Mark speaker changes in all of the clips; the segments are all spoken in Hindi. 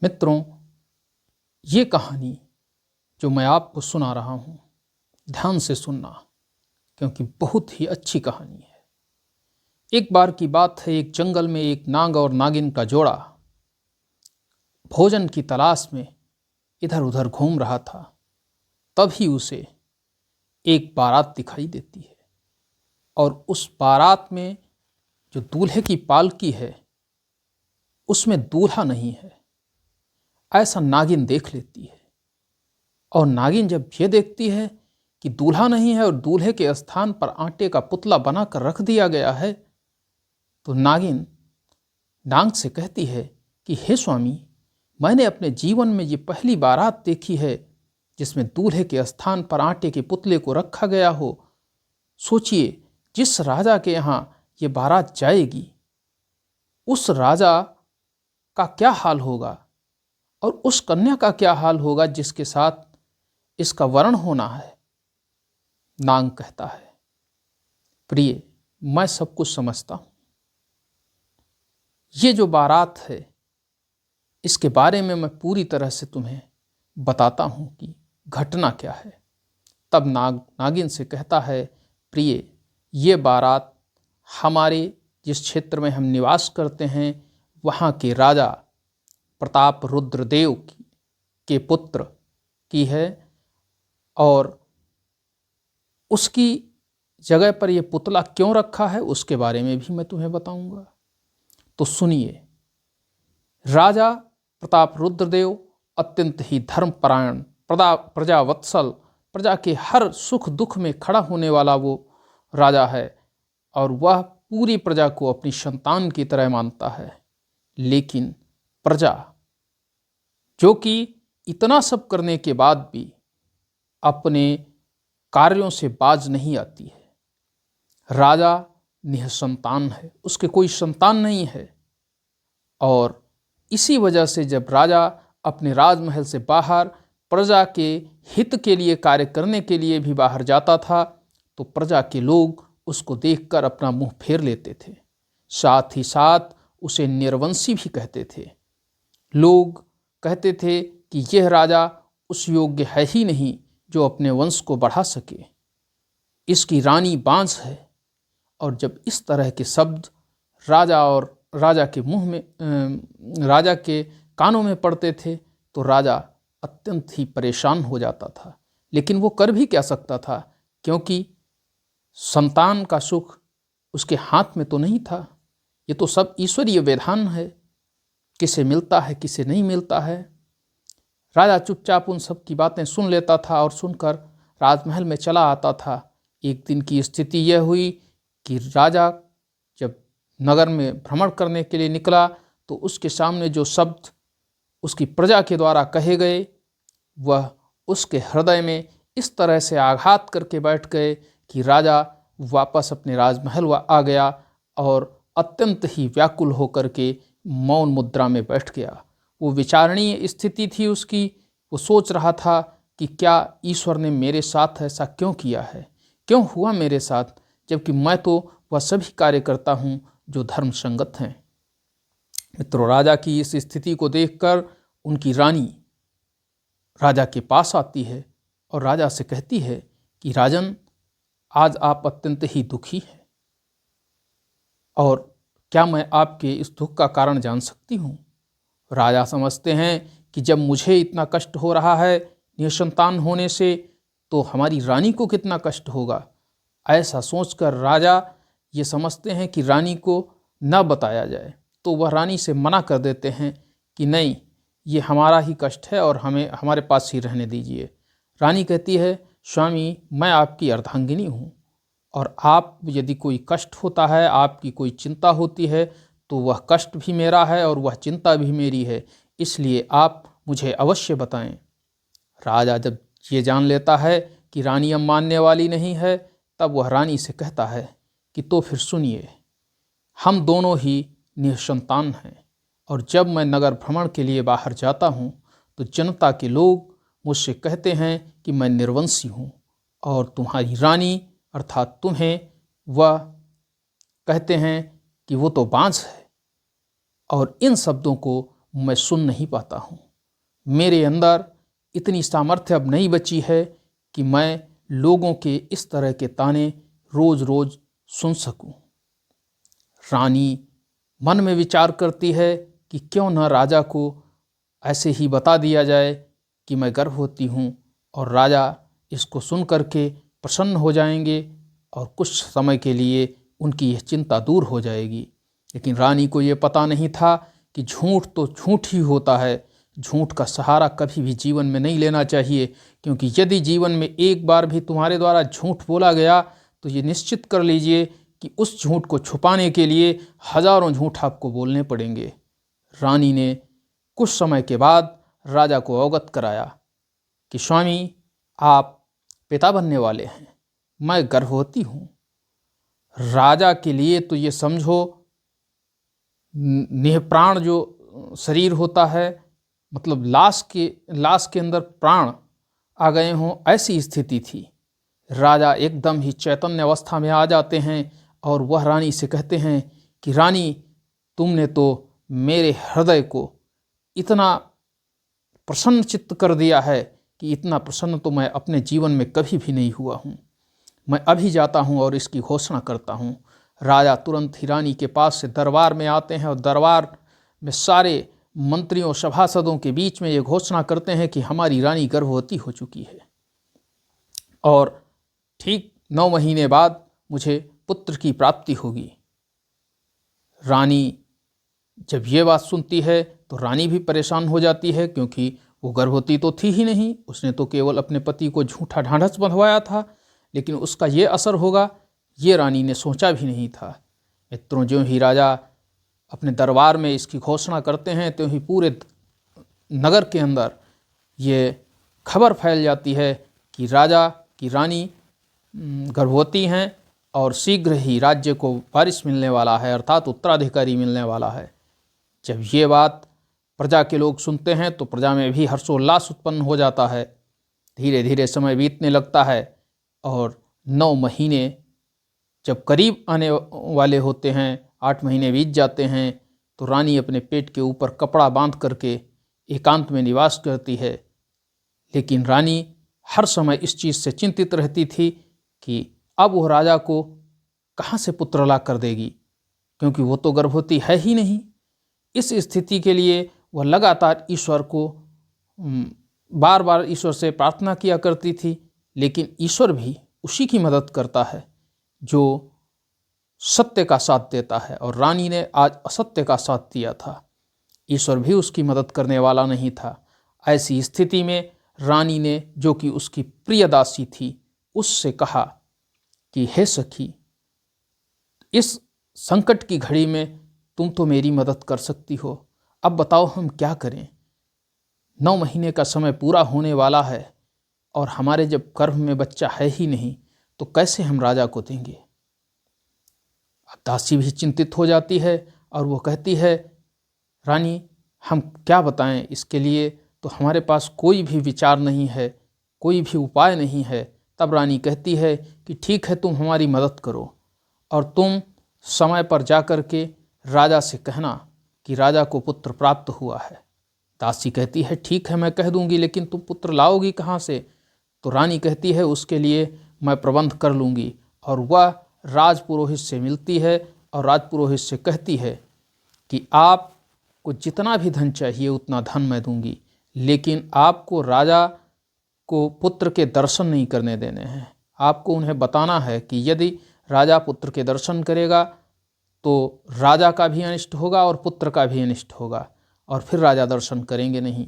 Speaker 1: मित्रों, ये कहानी जो मैं आपको सुना रहा हूँ, ध्यान से सुनना, क्योंकि बहुत ही अच्छी कहानी है। एक बार की बात है, एक जंगल में एक नाग और नागिन का जोड़ा भोजन की तलाश में इधर उधर घूम रहा था। तभी उसे एक बारात दिखाई देती है और उस बारात में जो दूल्हे की पालकी है उसमें दूल्हा नहीं है, ऐसा नागिन देख लेती है। और नागिन जब ये देखती है कि दूल्हा नहीं है और दूल्हे के स्थान पर आटे का पुतला बनाकर रख दिया गया है, तो नागिन नाग से कहती है कि हे स्वामी, मैंने अपने जीवन में ये पहली बारात देखी है जिसमें दूल्हे के स्थान पर आटे के पुतले को रखा गया हो। सोचिए, जिस राजा के यहाँ ये बारात जाएगी उस राजा का क्या हाल होगा और उस कन्या का क्या हाल होगा जिसके साथ इसका वरण होना है। नाग कहता है, प्रिय, मैं सब कुछ समझता हूं। ये जो बारात है इसके बारे में मैं पूरी तरह से तुम्हें बताता हूं कि घटना क्या है। तब नागिन से कहता है, प्रिय, ये बारात हमारे जिस क्षेत्र में हम निवास करते हैं वहाँ के राजा प्रताप रुद्रदेव के पुत्र की है, और उसकी जगह पर यह पुतला क्यों रखा है उसके बारे में भी मैं तुम्हें बताऊंगा। तो सुनिए। राजा प्रताप रुद्रदेव अत्यंत ही धर्मपरायण, प्रजावत्सल, प्रजा के हर सुख दुख में खड़ा होने वाला वो राजा है और वह पूरी प्रजा को अपनी संतान की तरह मानता है। लेकिन प्रजा जो कि इतना सब करने के बाद भी अपने कार्यों से बाज नहीं आती है। राजा निःसंतान है, उसके कोई संतान नहीं है, और इसी वजह से जब राजा अपने राजमहल से बाहर प्रजा के हित के लिए कार्य करने के लिए भी बाहर जाता था तो प्रजा के लोग उसको देखकर अपना मुंह फेर लेते थे। साथ ही साथ उसे निर्वंशी भी कहते थे। लोग कहते थे कि यह राजा उस योग्य है ही नहीं जो अपने वंश को बढ़ा सके, इसकी रानी बांझ है। और जब इस तरह के शब्द राजा और राजा के मुंह में, राजा के कानों में पड़ते थे तो राजा अत्यंत ही परेशान हो जाता था। लेकिन वो कर भी क्या सकता था, क्योंकि संतान का सुख उसके हाथ में तो नहीं था। ये तो सब ईश्वरीय विधान है, किसे मिलता है किसे नहीं मिलता है। राजा चुपचाप उन सब की बातें सुन लेता था और सुनकर राजमहल में चला आता था। एक दिन की स्थिति यह हुई कि राजा जब नगर में भ्रमण करने के लिए निकला तो उसके सामने जो शब्द उसकी प्रजा के द्वारा कहे गए वह उसके हृदय में इस तरह से आघात करके बैठ गए कि राजा वापस अपने राजमहल आ गया और अत्यंत ही व्याकुल होकर के मौन मुद्रा में बैठ गया। वो विचारणीय स्थिति थी उसकी। वो सोच रहा था कि क्या ईश्वर ने मेरे साथ ऐसा क्यों किया है, क्यों हुआ मेरे साथ, जबकि मैं तो वह सभी कार्य करता हूँ जो धर्म संगत हैं। मित्रों, राजा की इस स्थिति को देखकर उनकी रानी राजा के पास आती है और राजा से कहती है कि राजन, आज आप अत्यंत ही दुखी हैं, और क्या मैं आपके इस दुख का कारण जान सकती हूँ। राजा समझते हैं कि जब मुझे इतना कष्ट हो रहा है निसंतान होने से, तो हमारी रानी को कितना कष्ट होगा। ऐसा सोचकर राजा ये समझते हैं कि रानी को न बताया जाए, तो वह रानी से मना कर देते हैं कि नहीं, ये हमारा ही कष्ट है और हमें हमारे पास ही रहने दीजिए। रानी कहती है, स्वामी, मैं आपकी अर्धांगिनी हूँ और आप यदि कोई कष्ट होता है, आपकी कोई चिंता होती है, तो वह कष्ट भी मेरा है और वह चिंता भी मेरी है, इसलिए आप मुझे अवश्य बताएं। राजा जब ये जान लेता है कि रानी अब मानने वाली नहीं है, तब वह रानी से कहता है कि तो फिर सुनिए, हम दोनों ही निसंतान हैं, और जब मैं नगर भ्रमण के लिए बाहर जाता हूँ तो जनता के लोग मुझसे कहते हैं कि मैं निर्वंशी हूँ, और तुम्हारी रानी अर्थात तुम्हें वह कहते हैं कि वो तो बांझ है। और इन शब्दों को मैं सुन नहीं पाता हूँ। मेरे अंदर इतनी सामर्थ्य अब नहीं बची है कि मैं लोगों के इस तरह के ताने रोज रोज सुन सकूं। रानी मन में विचार करती है कि क्यों न राजा को ऐसे ही बता दिया जाए कि मैं गर्भवती हूँ, और राजा इसको सुन करके प्रसन्न हो जाएंगे और कुछ समय के लिए उनकी यह चिंता दूर हो जाएगी। लेकिन रानी को ये पता नहीं था कि झूठ तो झूठ ही होता है। झूठ का सहारा कभी भी जीवन में नहीं लेना चाहिए, क्योंकि यदि जीवन में एक बार भी तुम्हारे द्वारा झूठ बोला गया तो ये निश्चित कर लीजिए कि उस झूठ को छुपाने के लिए हजारों झूठ आपको बोलने पड़ेंगे। रानी ने कुछ समय के बाद राजा को अवगत कराया कि स्वामी, आप पिता बनने वाले हैं, मैं गर्भवती हूँ। राजा के लिए तो ये समझो निःप्राण जो शरीर होता है, मतलब लाश के अंदर प्राण आ गए हों, ऐसी स्थिति थी। राजा एकदम ही चैतन्य अवस्था में आ जाते हैं और वह रानी से कहते हैं कि रानी, तुमने तो मेरे हृदय को इतना प्रसन्न चित्त कर दिया है कि इतना प्रसन्न तो मैं अपने जीवन में कभी भी नहीं हुआ हूँ। मैं अभी जाता हूँ और इसकी घोषणा करता हूँ। राजा तुरंत ही रानी के पास से दरबार में आते हैं और दरबार में सारे मंत्रियों सभासदों के बीच में ये घोषणा करते हैं कि हमारी रानी गर्भवती हो चुकी है और ठीक 9 महीने बाद मुझे पुत्र की प्राप्ति होगी। रानी जब ये बात सुनती है तो रानी भी परेशान हो जाती है, क्योंकि वो गर्भवती तो थी ही नहीं। उसने तो केवल अपने पति को झूठा ढांढस बंधवाया था, लेकिन उसका ये असर होगा ये रानी ने सोचा भी नहीं था। मित्रों, ज्यों ही राजा अपने दरबार में इसकी घोषणा करते हैं त्यों ही पूरे नगर के अंदर ये खबर फैल जाती है कि राजा की रानी गर्भवती हैं और शीघ्र ही राज्य को वारिस मिलने वाला है, अर्थात उत्तराधिकारी मिलने वाला है। जब ये बात प्रजा के लोग सुनते हैं तो प्रजा में भी हर्षोल्लास उत्पन्न हो जाता है। धीरे धीरे समय बीतने लगता है और 9 महीने जब करीब आने वाले होते हैं, 8 महीने बीत जाते हैं, तो रानी अपने पेट के ऊपर कपड़ा बांध करके एकांत में निवास करती है। लेकिन रानी हर समय इस चीज़ से चिंतित रहती थी कि अब वह राजा को कहाँ से पुत्र ला कर देगी, क्योंकि वो तो गर्भवती है ही नहीं। इस स्थिति के लिए वह लगातार ईश्वर को बार बार ईश्वर से प्रार्थना किया करती थी, लेकिन ईश्वर भी उसी की मदद करता है जो सत्य का साथ देता है, और रानी ने आज असत्य का साथ दिया था। ईश्वर भी उसकी मदद करने वाला नहीं था। ऐसी स्थिति में रानी ने, जो कि उसकी प्रिय दासी थी, उससे कहा कि हे सखी, इस संकट की घड़ी में तुम तो मेरी मदद कर सकती हो। अब बताओ हम क्या करें। 9 महीने का समय पूरा होने वाला है और हमारे जब गर्भ में बच्चा है ही नहीं तो कैसे हम राजा को देंगे। अब दासी भी चिंतित हो जाती है और वो कहती है, रानी, हम क्या बताएं, इसके लिए तो हमारे पास कोई भी विचार नहीं है, कोई भी उपाय नहीं है। तब रानी कहती है कि ठीक है, तुम हमारी मदद करो और तुम समय पर जा कर के राजा से कहना कि राजा को पुत्र प्राप्त हुआ है। दासी कहती है, ठीक है, मैं कह दूंगी, लेकिन तुम पुत्र लाओगी कहाँ से। तो रानी कहती है, उसके लिए मैं प्रबंध कर लूँगी। और वह राजपुरोहित से मिलती है और राजपुरोहित से कहती है कि आपको जितना भी धन चाहिए उतना धन मैं दूंगी, लेकिन आपको राजा को पुत्र के दर्शन नहीं करने देने हैं। आपको उन्हें बताना है कि यदि राजा पुत्र के दर्शन करेगा तो राजा का भी अनिष्ट होगा और पुत्र का भी अनिष्ट होगा, और फिर राजा दर्शन करेंगे नहीं।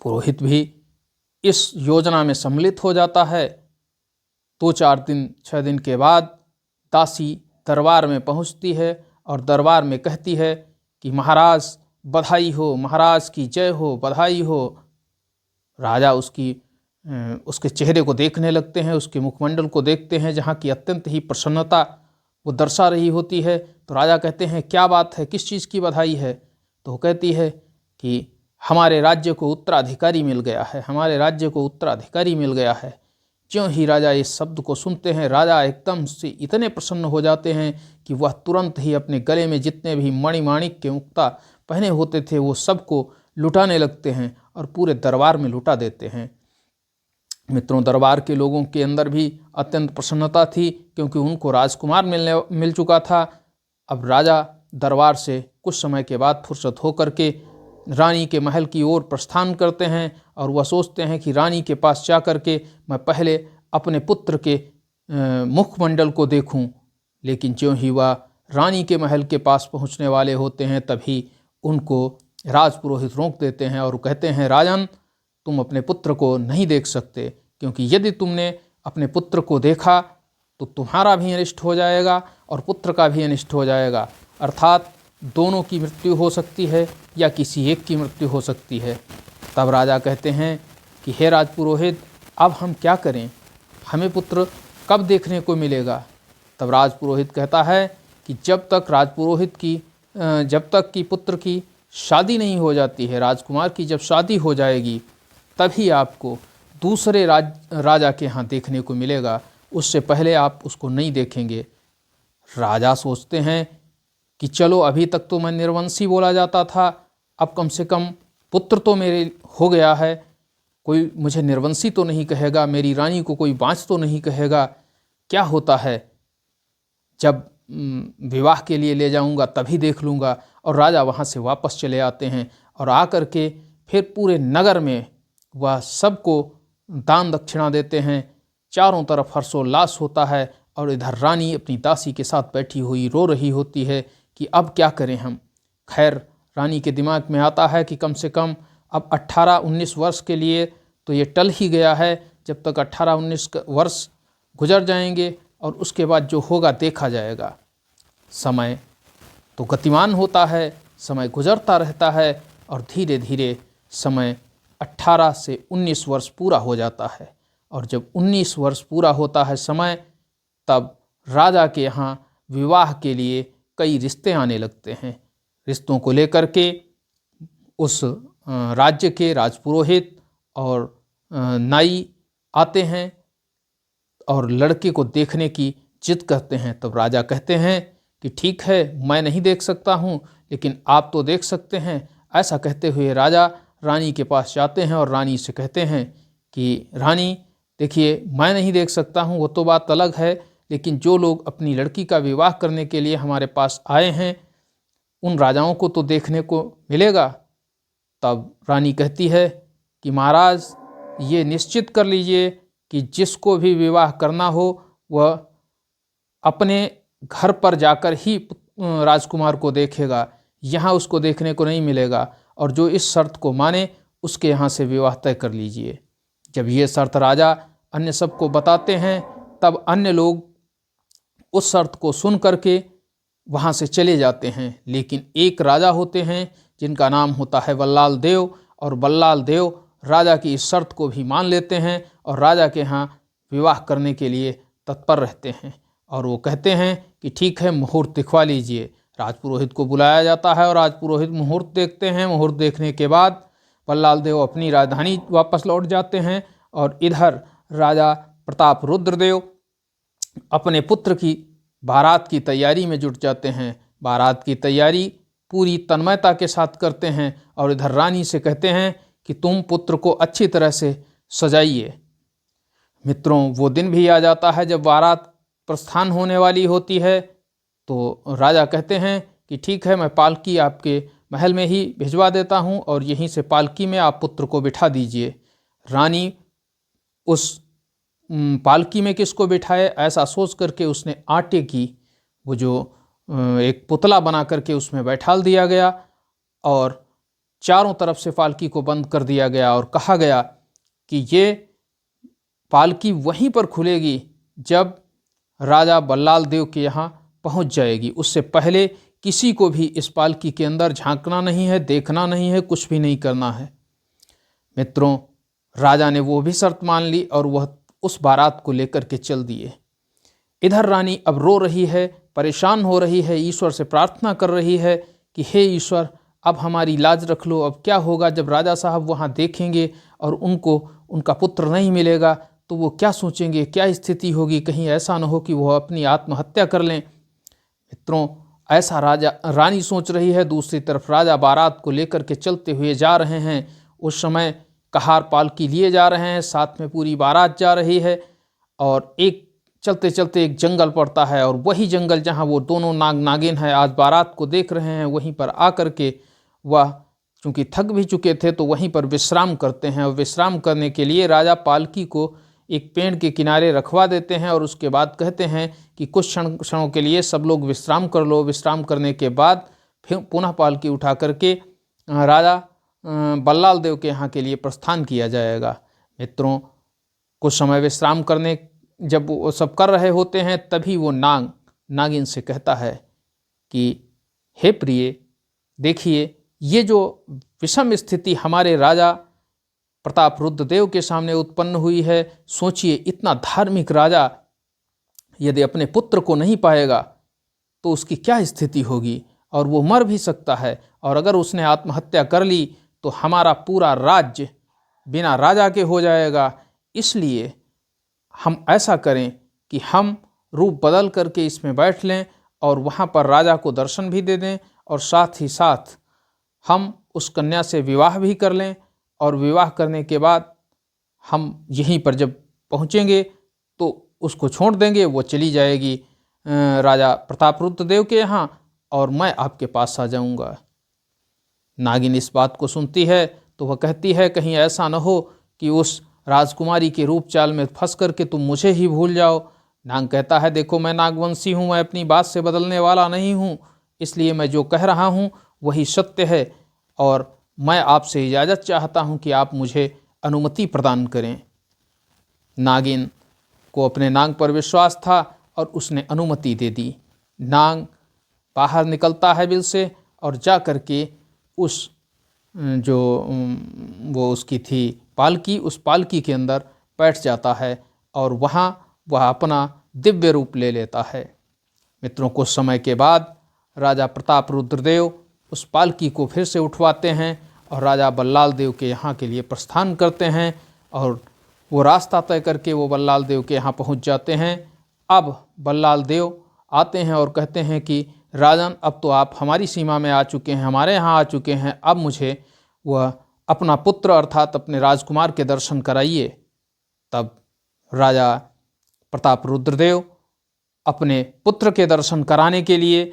Speaker 1: पुरोहित भी इस योजना में सम्मिलित हो जाता है। 2-4 दिन 6 दिन के बाद दासी दरबार में पहुंचती है और दरबार में कहती है कि महाराज बधाई हो, महाराज की जय हो, बधाई हो। राजा उसके चेहरे को देखने लगते हैं, उसके मुखमंडल को देखते हैं, जहाँ की अत्यंत ही प्रसन्नता वो दर्शा रही होती है। तो राजा कहते हैं, क्या बात है, किस चीज़ की बधाई है। तो वो कहती है कि हमारे राज्य को उत्तराधिकारी मिल गया है, हमारे राज्य को उत्तराधिकारी मिल गया है। ज्यों ही राजा इस शब्द को सुनते हैं, राजा एकदम से इतने प्रसन्न हो जाते हैं कि वह तुरंत ही अपने गले में जितने भी मणिमाणिक के मुक्ता पहने होते थे वो सबको लुटाने लगते हैं और पूरे दरबार में लुटा देते हैं। मित्रों, दरबार के लोगों के अंदर भी अत्यंत प्रसन्नता थी क्योंकि उनको राजकुमार मिल चुका था। अब राजा दरबार से कुछ समय के बाद फुर्सत होकर के रानी के महल की ओर प्रस्थान करते हैं और वह सोचते हैं कि रानी के पास जा कर के मैं पहले अपने पुत्र के मुखमंडल को देखूं। लेकिन ज्यों ही वह रानी के महल के पास पहुंचने वाले होते हैं तभी उनको राजपुरोहित रोक देते हैं और कहते हैं, राजन, तुम अपने पुत्र को नहीं देख सकते, क्योंकि यदि तुमने अपने पुत्र को देखा तो तुम्हारा भी अनिष्ट हो जाएगा और पुत्र का भी अनिष्ट हो जाएगा, अर्थात दोनों की मृत्यु हो सकती है या किसी एक की मृत्यु हो सकती है। तब राजा कहते हैं कि हे राजपुरोहित, अब हम क्या करें, हमें पुत्र कब देखने को मिलेगा। तब राजपुरोहित कहता है कि जब तक कि पुत्र की शादी नहीं हो जाती है, राजकुमार की जब शादी हो जाएगी तभी आपको दूसरे राजा के यहाँ देखने को मिलेगा, उससे पहले आप उसको नहीं देखेंगे। राजा सोचते हैं कि चलो, अभी तक तो मैं निर्वंशी बोला जाता था, अब कम से कम पुत्र तो मेरे हो गया है, कोई मुझे निर्वंशी तो नहीं कहेगा, मेरी रानी को कोई बाँझ तो नहीं कहेगा। क्या होता है, जब विवाह के लिए ले जाऊंगा तभी देख लूँगा। और राजा वहाँ से वापस चले आते हैं और आकर के फिर पूरे नगर में वह सबको दान दक्षिणा देते हैं। चारों तरफ हर्षोल्लास होता है और इधर रानी अपनी दासी के साथ बैठी हुई रो रही होती है कि अब क्या करें हम। खैर, रानी के दिमाग में आता है कि कम से कम अब 18-19 वर्ष के लिए तो ये टल ही गया है, जब तक 18-19 वर्ष गुजर जाएंगे और उसके बाद जो होगा देखा जाएगा। समय तो गतिमान होता है, समय गुजरता रहता है और धीरे धीरे समय 18 से 19 वर्ष पूरा हो जाता है। और जब 19 वर्ष पूरा होता है समय, तब राजा के यहाँ विवाह के लिए कई रिश्ते आने लगते हैं। रिश्तों को लेकर के उस राज्य के राजपुरोहित और नाई आते हैं और लड़के को देखने की जिद करते हैं। तब राजा कहते हैं कि ठीक है, मैं नहीं देख सकता हूँ, लेकिन आप तो देख सकते हैं। ऐसा कहते हुए राजा रानी के पास जाते हैं और रानी से कहते हैं कि रानी, देखिए, मैं नहीं देख सकता हूँ वो तो बात अलग है, लेकिन जो लोग अपनी लड़की का विवाह करने के लिए हमारे पास आए हैं उन राजाओं को तो देखने को मिलेगा। तब रानी कहती है कि महाराज, ये निश्चित कर लीजिए कि जिसको भी विवाह करना हो वह अपने घर पर जाकर ही राजकुमार को देखेगा, यहाँ उसको देखने को नहीं मिलेगा, और जो इस शर्त को माने उसके यहाँ से विवाह तय कर लीजिए। जब ये शर्त राजा अन्य सबको बताते हैं तब अन्य लोग उस शर्त को सुन करके वहाँ से चले जाते हैं। लेकिन एक राजा होते हैं जिनका नाम होता है बल्लाल देव, और बल्लाल देव राजा की इस शर्त को भी मान लेते हैं और राजा के यहाँ विवाह करने के लिए तत्पर रहते हैं। और वो कहते हैं कि ठीक है, मुहूर्त दिखवा लीजिए। राजपुरोहित को बुलाया जाता है और राजपुरोहित मुहूर्त देखते हैं। मुहूर्त देखने के बाद बल्लाल देव अपनी राजधानी वापस लौट जाते हैं और इधर राजा प्रताप रुद्रदेव अपने पुत्र की बारात की तैयारी में जुट जाते हैं। बारात की तैयारी पूरी तन्मयता के साथ करते हैं और इधर रानी से कहते हैं कि तुम पुत्र को अच्छी तरह से सजाइए। मित्रों, वो दिन भी आ जाता है जब बारात प्रस्थान होने वाली होती है, तो राजा कहते हैं कि ठीक है, मैं पालकी आपके महल में ही भिजवा देता हूँ और यहीं से पालकी में आप पुत्र को बिठा दीजिए। रानी उस पालकी में किसको बिठाए, ऐसा सोच करके उसने आटे की वो जो एक पुतला बना करके उसमें बैठाल दिया गया और चारों तरफ से पालकी को बंद कर दिया गया और कहा गया कि ये पालकी वहीं पर खुलेगी जब राजा बल्लाल देव के यहाँ पहुँच जाएगी। उससे पहले किसी को भी इस पालकी के अंदर झांकना नहीं है, देखना नहीं है, कुछ भी नहीं करना है। मित्रों, राजा ने वो भी शर्त मान ली और वह उस बारात को लेकर के चल दिए। इधर रानी अब रो रही है, परेशान हो रही है, ईश्वर से प्रार्थना कर रही है कि हे ईश्वर, अब हमारी लाज रख लो। अब क्या होगा जब राजा साहब वहाँ देखेंगे और उनको उनका पुत्र नहीं मिलेगा, तो वो क्या सोचेंगे, क्या स्थिति होगी, कहीं ऐसा न हो कि वो अपनी आत्महत्या कर लें। मित्रों, ऐसा रानी सोच रही है। दूसरी तरफ राजा बारात को लेकर के चलते हुए जा रहे हैं। उस समय कहार पालकी लिए जा रहे हैं, साथ में पूरी बारात जा रही है। और एक चलते चलते एक जंगल पड़ता है, और वही जंगल जहाँ वो दोनों नाग नागिन है आज बारात को देख रहे हैं, वहीं पर आकर के वह चूँकि थक भी चुके थे तो वहीं पर विश्राम करते हैं। और विश्राम करने के लिए राजा पालकी को एक पेड़ के किनारे रखवा देते हैं, और उसके बाद कहते हैं कि कुछ क्षणों के लिए सब लोग विश्राम कर लो। विश्राम करने के बाद फिर पुनः पालकी उठा करके राजा बल्लाल देव के यहाँ के लिए प्रस्थान किया जाएगा। मित्रों, कुछ समय विश्राम करने जब वो सब कर रहे होते हैं, तभी वो नागिन से कहता है कि हे प्रिय, देखिए ये जो विषम स्थिति हमारे राजा प्रताप रुद्रदेव के सामने उत्पन्न हुई है, सोचिए इतना धार्मिक राजा यदि अपने पुत्र को नहीं पाएगा तो उसकी क्या स्थिति होगी, और वो मर भी सकता है। और अगर उसने आत्महत्या कर ली तो हमारा पूरा राज्य बिना राजा के हो जाएगा। इसलिए हम ऐसा करें कि हम रूप बदल करके इसमें बैठ लें और वहाँ पर राजा को दर्शन भी दे दें, और साथ ही साथ हम उस कन्या से विवाह भी कर लें। और विवाह करने के बाद हम यहीं पर जब पहुँचेंगे तो उसको छोड़ देंगे, वो चली जाएगी राजा प्रताप रुद्रदेव के यहाँ, और मैं आपके पास आ जाऊँगा। नागिन इस बात को सुनती है तो वह कहती है कहीं ऐसा न हो कि उस राजकुमारी के रूप चाल में फंस करके तुम मुझे ही भूल जाओ। नाग कहता है देखो, मैं नागवंशी हूँ, मैं अपनी बात से बदलने वाला नहीं हूँ, इसलिए मैं जो कह रहा हूँ वही सत्य है, और मैं आपसे इजाज़त चाहता हूँ कि आप मुझे अनुमति प्रदान करें। नागिन को अपने नाग पर विश्वास था और उसने अनुमति दे दी। नाग बाहर निकलता है बिल से और जा कर के उस जो वो उसकी थी पालकी, उस पालकी के अंदर बैठ जाता है, और वहाँ वह अपना दिव्य रूप ले लेता है। मित्रों, कुछ समय के बाद राजा प्रताप रुद्रदेव उस पालकी को फिर से उठवाते हैं और राजा बल्लाल देव के यहाँ के लिए प्रस्थान करते हैं, और वो रास्ता तय करके वो बल्लाल देव के यहाँ पहुँच जाते हैं। अब बल्लाल देव आते हैं और कहते हैं कि राजन, अब तो आप हमारी सीमा में आ चुके हैं, हमारे यहाँ आ चुके हैं, अब मुझे वह अपना पुत्र अर्थात अपने राजकुमार के दर्शन कराइए। तब राजा प्रताप रुद्रदेव अपने पुत्र के दर्शन कराने के लिए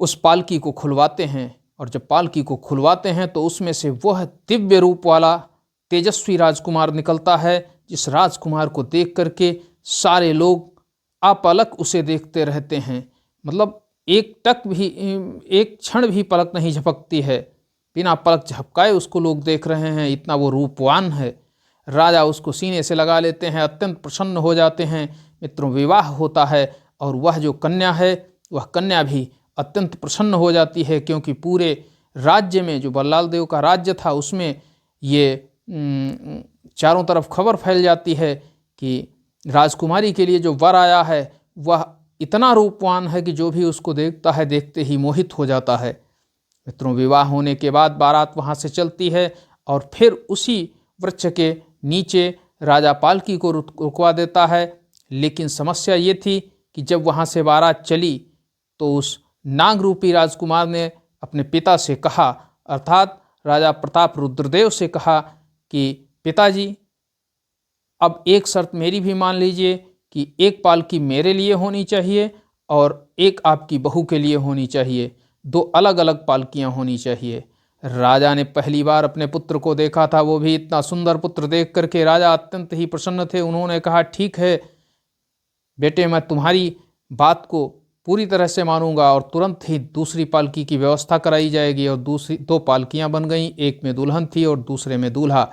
Speaker 1: उस पालकी को खुलवाते हैं, और जब पालकी को खुलवाते हैं तो उसमें से वह दिव्य रूप वाला तेजस्वी राजकुमार निकलता है, जिस राजकुमार को देख करके सारे लोग अपलक उसे देखते रहते हैं। मतलब एक क्षण भी पलक नहीं झपकती है, बिना पलक झपकाए उसको लोग देख रहे हैं, इतना वो रूपवान है। राजा उसको सीने से लगा लेते हैं, अत्यंत प्रसन्न हो जाते हैं। मित्रों, विवाह होता है और वह जो कन्या है वह कन्या भी अत्यंत प्रसन्न हो जाती है, क्योंकि पूरे राज्य में जो बल्लाल देव का राज्य था उसमें ये चारों तरफ खबर फैल जाती है कि राजकुमारी के लिए जो वर आया है वह इतना रूपवान है कि जो भी उसको देखता है देखते ही मोहित हो जाता है। मित्रों, विवाह होने के बाद बारात वहाँ से चलती है और फिर उसी वृक्ष के नीचे राजा पालकी को रुकवा देता है। लेकिन समस्या ये थी कि जब वहाँ से बारात चली तो उस नाग रूपी राजकुमार ने अपने पिता से कहा, अर्थात राजा प्रताप रुद्रदेव से कहा कि पिताजी, अब एक शर्त मेरी भी मान लीजिए कि एक पालकी मेरे लिए होनी चाहिए और एक आपकी बहू के लिए होनी चाहिए, दो अलग अलग पालकियां होनी चाहिए। राजा ने पहली बार अपने पुत्र को देखा था, वो भी इतना सुंदर पुत्र देख करके राजा अत्यंत ही प्रसन्न थे। उन्होंने कहा, ठीक है बेटे, मैं तुम्हारी बात को पूरी तरह से मानूंगा, और तुरंत ही दूसरी पालकी की व्यवस्था कराई जाएगी। और दूसरी दो पालकियां बन गईं, एक में दुल्हन थी और दूसरे में दूल्हा।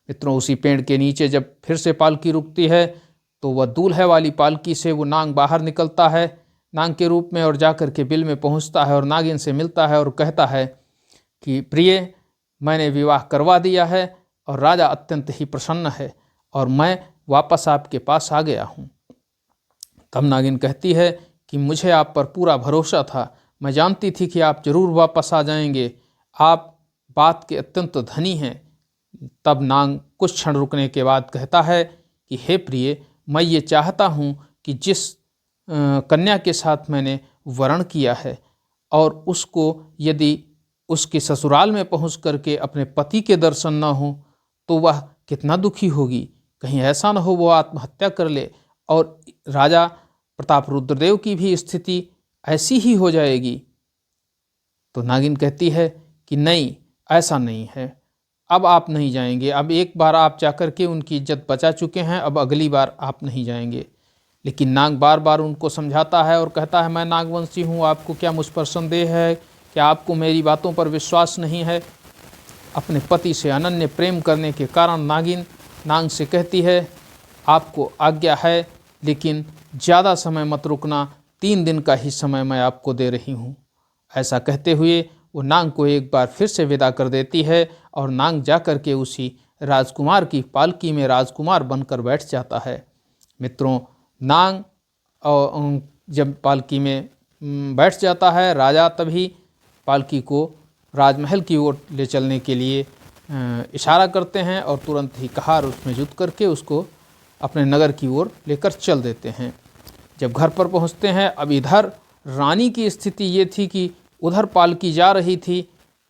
Speaker 1: मित्रों, उसी पेड़ के नीचे जब फिर से पालकी रुकती है तो वह दूल्हे वाली पालकी से वो नाग बाहर निकलता है नाग के रूप में, और जाकर के बिल में पहुंचता है और नागिन से मिलता है और कहता है कि प्रिय, मैंने विवाह करवा दिया है और राजा अत्यंत ही प्रसन्न है और मैं वापस आपके पास आ गया हूँ। तब नागिन कहती है कि मुझे आप पर पूरा भरोसा था, मैं जानती थी कि आप जरूर वापस आ जाएंगे, आप बात के अत्यंत धनी हैं। तब नाग कुछ क्षण रुकने के बाद कहता है कि हे प्रिय, मैं ये चाहता हूँ कि जिस कन्या के साथ मैंने वरण किया है और उसको यदि उसके ससुराल में पहुँच करके अपने पति के दर्शन न हो तो वह कितना दुखी होगी। कहीं ऐसा न हो वो आत्महत्या कर ले और राजा प्रताप रुद्रदेव की भी स्थिति ऐसी ही हो जाएगी। तो नागिन कहती है कि नहीं, ऐसा नहीं है, अब आप नहीं जाएंगे। अब एक बार आप जाकर के उनकी इज्जत बचा चुके हैं, अब अगली बार आप नहीं जाएंगे। लेकिन नाग बार बार उनको समझाता है और कहता है, मैं नागवंशी हूँ, आपको क्या मुझ पर संदेह है? क्या आपको मेरी बातों पर विश्वास नहीं है? अपने पति से अनन्य प्रेम करने के कारण नागिन नाग से कहती है, आपको आज्ञा है, लेकिन ज़्यादा समय मत रुकना, 3 दिन का ही समय मैं आपको दे रही हूँ। ऐसा कहते हुए वो नाग को एक बार फिर से विदा कर देती है और नाग जा कर के उसी राजकुमार की पालकी में राजकुमार बनकर बैठ जाता है। मित्रों, नाग जब पालकी में बैठ जाता है, राजा तभी पालकी को राजमहल की ओर ले चलने के लिए इशारा करते हैं और तुरंत ही कहार उसमें जुत करके उसको अपने नगर की ओर लेकर चल देते हैं। जब घर पर पहुंचते हैं, अब इधर रानी की स्थिति ये थी कि उधर पालकी जा रही थी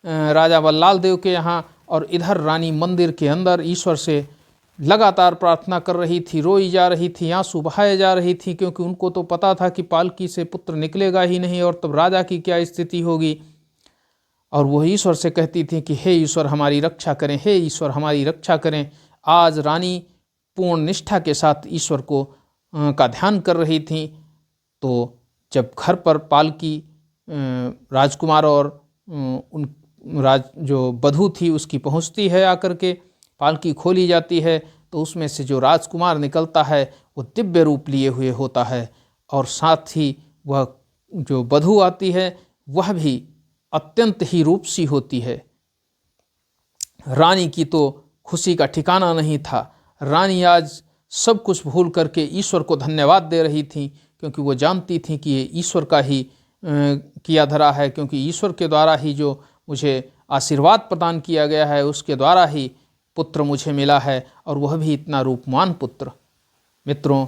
Speaker 1: राजा बल्लाल देव के यहाँ और इधर रानी मंदिर के अंदर ईश्वर से लगातार प्रार्थना कर रही थी, रोई जा रही थी, आंसू बहाए जा रही थी, क्योंकि उनको तो पता था कि पालकी से पुत्र निकलेगा ही नहीं और तब राजा की क्या स्थिति होगी। और वो ईश्वर से कहती थी कि हे ईश्वर हमारी रक्षा करें, हे ईश्वर हमारी रक्षा करें। आज रानी पूर्ण निष्ठा के साथ ईश्वर को का ध्यान कर रही थी। तो जब घर पर पालकी राजकुमार और उन जो बधू थी उसकी पहुंचती है, आकर के पालकी खोली जाती है तो उसमें से जो राजकुमार निकलता है वो दिव्य रूप लिए हुए होता है और साथ ही वह जो बधू आती है वह भी अत्यंत ही रूपसी होती है। रानी की तो खुशी का ठिकाना नहीं था। रानी आज सब कुछ भूल करके ईश्वर को धन्यवाद दे रही थी, क्योंकि वो जानती थी कि ये ईश्वर का ही किया धरा है, क्योंकि ईश्वर के द्वारा ही जो मुझे आशीर्वाद प्रदान किया गया है उसके द्वारा ही पुत्र मुझे मिला है, और वह भी इतना रूपवान पुत्र। मित्रों,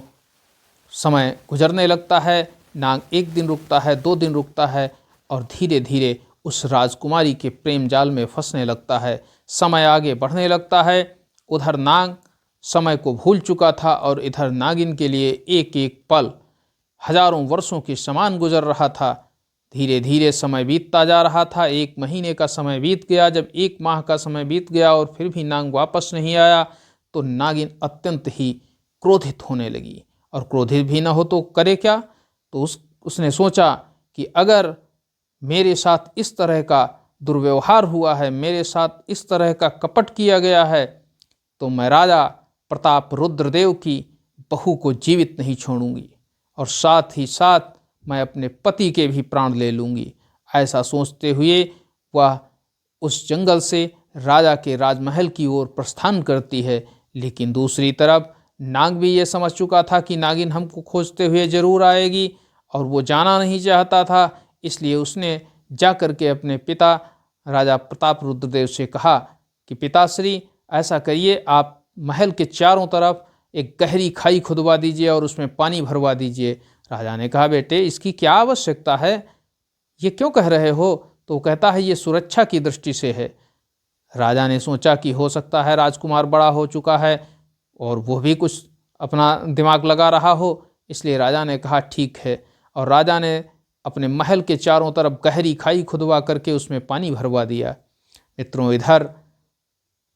Speaker 1: समय गुजरने लगता है। नाग 1 दिन रुकता है, 2 दिन रुकता है और धीरे धीरे उस राजकुमारी के प्रेम जाल में फंसने लगता है। समय आगे बढ़ने लगता है। उधर नाग समय को भूल चुका था और इधर नागिन के लिए एक एक पल हजारों वर्षों के समान गुजर रहा था। धीरे धीरे समय बीतता जा रहा था। 1 महीने का समय बीत गया। जब 1 माह का समय बीत गया और फिर भी नाग वापस नहीं आया तो नागिन अत्यंत ही क्रोधित होने लगी। और क्रोधित भी न हो तो करे क्या? तो उसने सोचा कि अगर मेरे साथ इस तरह का दुर्व्यवहार हुआ है, मेरे साथ इस तरह का कपट किया गया है, तो मैं राजा प्रताप रुद्रदेव की बहू को जीवित नहीं छोड़ूंगी और साथ ही साथ मैं अपने पति के भी प्राण ले लूँगी। ऐसा सोचते हुए वह उस जंगल से राजा के राजमहल की ओर प्रस्थान करती है। लेकिन दूसरी तरफ नाग भी ये समझ चुका था कि नागिन हमको खोजते हुए ज़रूर आएगी और वो जाना नहीं चाहता था। इसलिए उसने जा कर के अपने पिता राजा प्रताप रुद्रदेव से कहा कि पिताश्री, ऐसा करिए, आप महल के चारों तरफ एक गहरी खाई खुदवा दीजिए और उसमें पानी भरवा दीजिए। राजा ने कहा, बेटे इसकी क्या आवश्यकता है, ये क्यों कह रहे हो? तो कहता है, ये सुरक्षा की दृष्टि से है। राजा ने सोचा कि हो सकता है राजकुमार बड़ा हो चुका है और वो भी कुछ अपना दिमाग लगा रहा हो, इसलिए राजा ने कहा ठीक है। और राजा ने अपने महल के चारों तरफ गहरी खाई खुदवा करके उसमें पानी भरवा दिया। मित्रों, इधर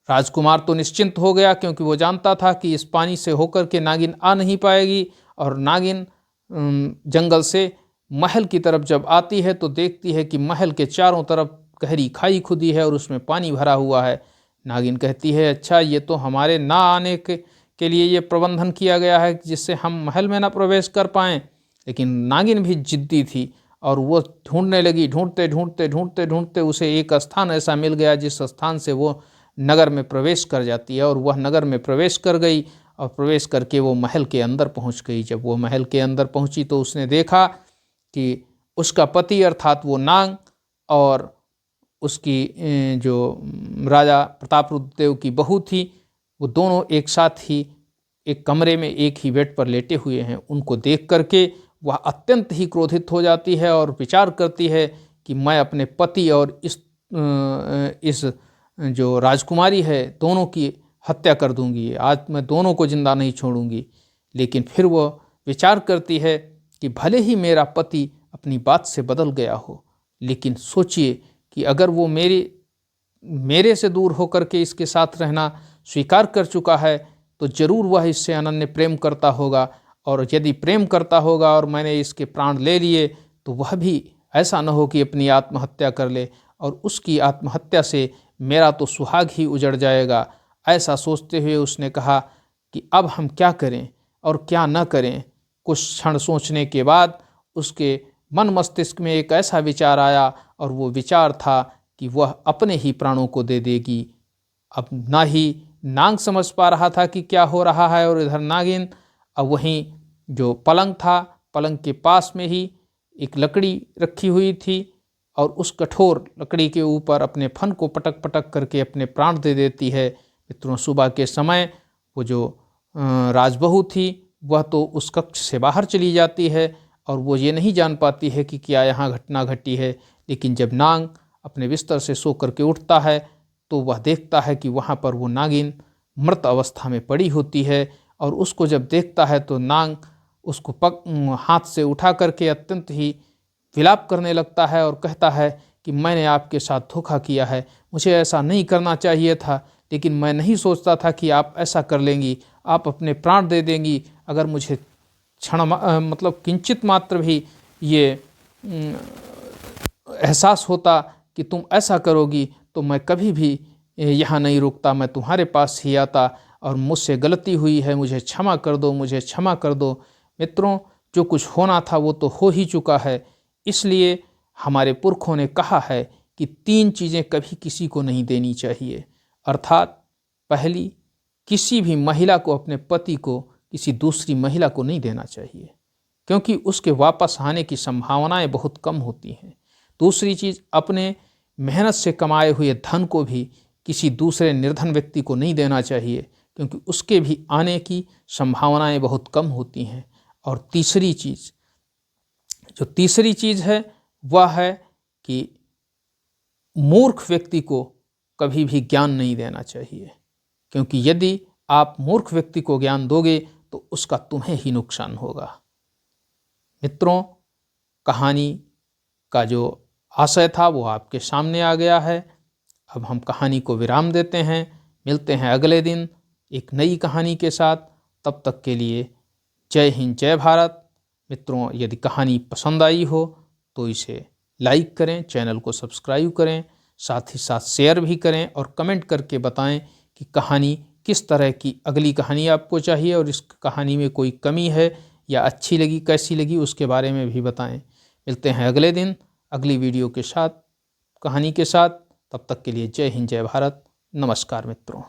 Speaker 1: राजकुमार तो निश्चिंत हो गया, क्योंकि वो जानता था कि इस पानी से होकर के नागिन आ नहीं पाएगी। और नागिन जंगल से महल की तरफ जब आती है तो देखती है कि महल के चारों तरफ गहरी खाई खुदी है और उसमें पानी भरा हुआ है। नागिन कहती है, अच्छा, ये तो हमारे ना आने के लिए ये प्रबंधन किया गया है जिससे हम महल में ना प्रवेश कर पाएँ। लेकिन नागिन भी जिद्दी थी और वो ढूंढने लगी। ढूंढते ढूंढते ढूंढते ढूंढते उसे एक स्थान ऐसा मिल गया जिस स्थान से वो नगर में प्रवेश कर जाती है। और वह नगर में प्रवेश कर गई और प्रवेश करके वो महल के अंदर पहुंच गई। जब वो महल के अंदर पहुंची तो उसने देखा कि उसका पति अर्थात वो नाग और उसकी जो राजा प्रताप रुद्रदेव की बहू थी, वो दोनों एक साथ ही एक कमरे में एक ही बेड पर लेटे हुए हैं, उनको देख करके वह अत्यंत ही क्रोधित हो जाती है और विचार करती है कि मैं अपने पति और इस जो राजकुमारी है दोनों की हत्या कर दूंगी, आज मैं दोनों को जिंदा नहीं छोड़ूंगी। लेकिन फिर वह विचार करती है कि भले ही मेरा पति अपनी बात से बदल गया हो, लेकिन सोचिए कि अगर वो मेरे से दूर होकर के इसके साथ रहना स्वीकार कर चुका है तो ज़रूर वह इससे अनन्य प्रेम करता होगा, और यदि प्रेम करता होगा और मैंने इसके प्राण ले लिए तो वह भी ऐसा न हो कि अपनी आत्महत्या कर ले और उसकी आत्महत्या से मेरा तो सुहाग ही उजड़ जाएगा। ऐसा सोचते हुए उसने कहा कि अब हम क्या करें और क्या न करें। कुछ क्षण सोचने के बाद उसके मन मस्तिष्क में एक ऐसा विचार आया, और वो विचार था कि वह अपने ही प्राणों को दे देगी। अब ना ही नाग समझ पा रहा था कि क्या हो रहा है, और इधर नागिन। अब वहीं जो पलंग था, पलंग के पास में ही एक लकड़ी रखी हुई थी, और उस कठोर लकड़ी के ऊपर अपने फन को पटक पटक करके अपने प्राण दे देती है। मित्रों, सुबह के समय वो जो राजबहू थी वह तो उस कक्ष से बाहर चली जाती है, और वो ये नहीं जान पाती है कि क्या यहाँ घटना घटी है। लेकिन जब नाग अपने बिस्तर से सो करके उठता है तो वह देखता है कि वहाँ पर वो नागिन मृत अवस्था में पड़ी होती है, और उसको जब देखता है तो नाग उसको हाथ से उठा करके अत्यंत ही विलाप करने लगता है और कहता है कि मैंने आपके साथ धोखा किया है, मुझे ऐसा नहीं करना चाहिए था, लेकिन मैं नहीं सोचता था कि आप ऐसा कर लेंगी, आप अपने प्राण दे देंगी। अगर मुझे मतलब किंचित मात्र भी ये एहसास होता कि तुम ऐसा करोगी तो मैं कभी भी यहाँ नहीं रुकता, मैं तुम्हारे पास ही आता, और मुझसे गलती हुई है, मुझे क्षमा कर दो, मुझे क्षमा कर दो। मित्रों, जो कुछ होना था वो तो हो ही चुका है, इसलिए हमारे पुरखों ने कहा है कि 3 चीज़ें कभी किसी को नहीं देनी चाहिए। अर्थात पहली, किसी भी महिला को अपने पति को किसी दूसरी महिला को नहीं देना चाहिए, क्योंकि उसके वापस आने की संभावनाएं बहुत कम होती हैं। दूसरी चीज़, अपने मेहनत से कमाए हुए धन को भी किसी दूसरे निर्धन व्यक्ति को नहीं देना चाहिए, क्योंकि उसके भी आने की संभावनाएं बहुत कम होती हैं। और तीसरी चीज़ है वह है कि मूर्ख व्यक्ति को कभी भी ज्ञान नहीं देना चाहिए, क्योंकि यदि आप मूर्ख व्यक्ति को ज्ञान दोगे तो उसका तुम्हें ही नुकसान होगा। मित्रों, कहानी का जो आशय था वो आपके सामने आ गया है। अब हम कहानी को विराम देते हैं, मिलते हैं अगले दिन एक नई कहानी के साथ। तब तक के लिए जय हिंद, जय भारत। मित्रों, यदि कहानी पसंद आई हो तो इसे लाइक करें, चैनल को सब्सक्राइब करें, साथ ही साथ शेयर भी करें, और कमेंट करके बताएं कि कहानी किस तरह की अगली कहानी आपको चाहिए, और इस कहानी में कोई कमी है या अच्छी लगी, कैसी लगी, उसके बारे में भी बताएं। मिलते हैं अगले दिन अगली वीडियो के साथ, कहानी के साथ। तब तक के लिए जय हिंद, जय भारत। नमस्कार मित्रों।